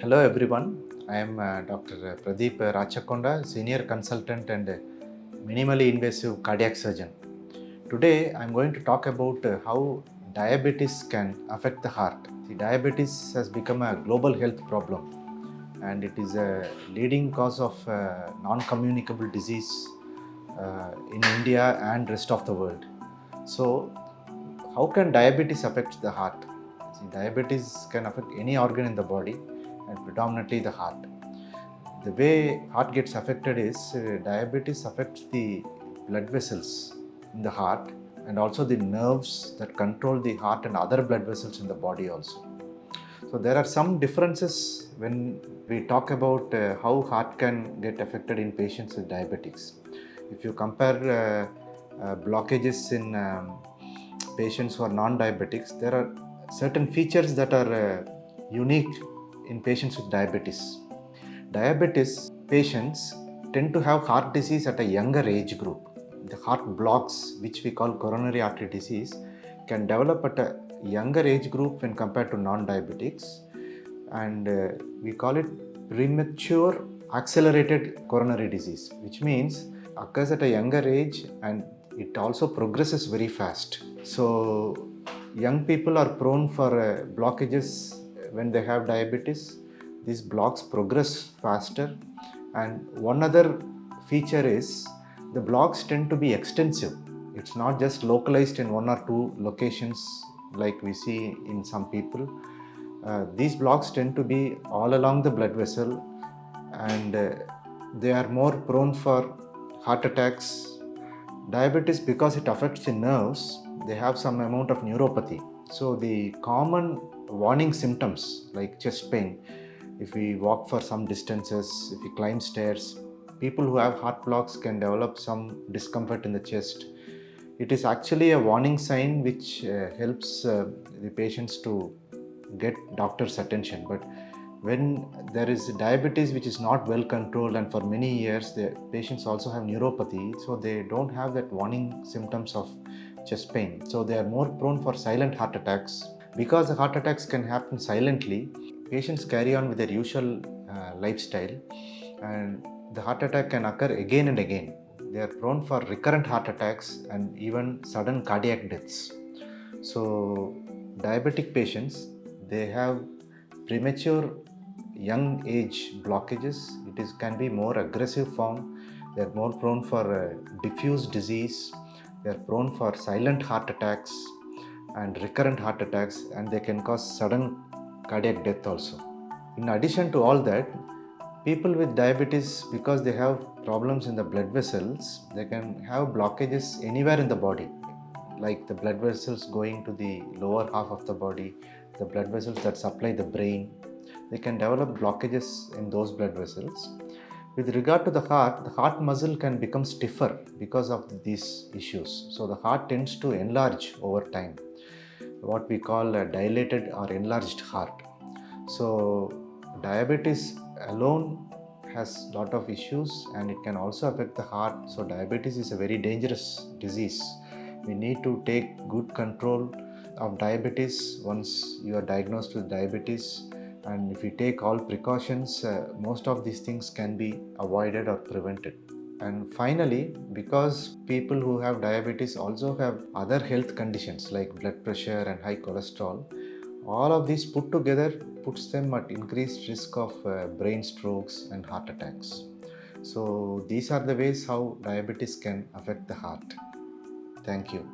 Hello everyone, I am Dr. Pradheep Rachakonda, Senior Consultant and Minimally Invasive Cardiac Surgeon. Today I am going to talk about how diabetes can affect the heart. See, diabetes has become a global health problem and it is a leading cause of non-communicable disease in India and rest of the world. So, how can diabetes affect the heart? See, diabetes can affect any organ in the body and predominantly the heart. The way heart gets affected is diabetes affects the blood vessels in the heart and also the nerves that control the heart and other blood vessels in the body also. So there are some differences when we talk about how heart can get affected in patients with diabetics. If you compare blockages in patients who are non-diabetics, there are certain features that are unique in patients with diabetes. Diabetes patients tend to have heart disease at a younger age group. The heart blocks, which we call coronary artery disease, can develop at a younger age group when compared to non-diabetics, and we call it premature accelerated coronary disease, which means occurs at a younger age and it also progresses very fast. So young people are prone for blockages when they have diabetes. These blocks progress faster, and one other feature is the blocks tend to be extensive. It's not just localized in one or two locations like we see in some people. These blocks tend to be all along the blood vessel, and they are more prone for heart attacks. Diabetes, because it affects the nerves, they have some amount of neuropathy. So the common warning symptoms like chest pain, if we walk for some distances, if we climb stairs, people who have heart blocks can develop some discomfort in the chest. It is actually a warning sign which helps the patients to get doctor's attention. But when there is diabetes which is not well controlled and for many years, the patients also have neuropathy, so they don't have that warning symptoms of chest pain. So they are more prone for silent heart attacks. Because the heart attacks can happen silently, patients carry on with their usual lifestyle, and the heart attack can occur again and again. They are prone for recurrent heart attacks and even sudden cardiac deaths. So diabetic patients, they have premature young age blockages. Can be more aggressive form. They are more prone for diffuse disease. They are prone for silent heart attacks and recurrent heart attacks, and they can cause sudden cardiac death also. In addition to all that, people with diabetes, because they have problems in the blood vessels, they can have blockages anywhere in the body, like the blood vessels going to the lower half of the body, the blood vessels that supply the brain. They can develop blockages in those blood vessels. With regard to the heart muscle can become stiffer because of these issues. So the heart tends to enlarge over time, what we call a dilated or enlarged heart. So diabetes alone has lot of issues and it can also affect the heart. So diabetes is a very dangerous disease. We need to take good control of diabetes once you are diagnosed with diabetes, and if we take all precautions, most of these things can be avoided or prevented. And finally, because people who have diabetes also have other health conditions like blood pressure and high cholesterol, all of these put together puts them at increased risk of brain strokes and heart attacks. So these are the ways how diabetes can affect the heart. Thank you.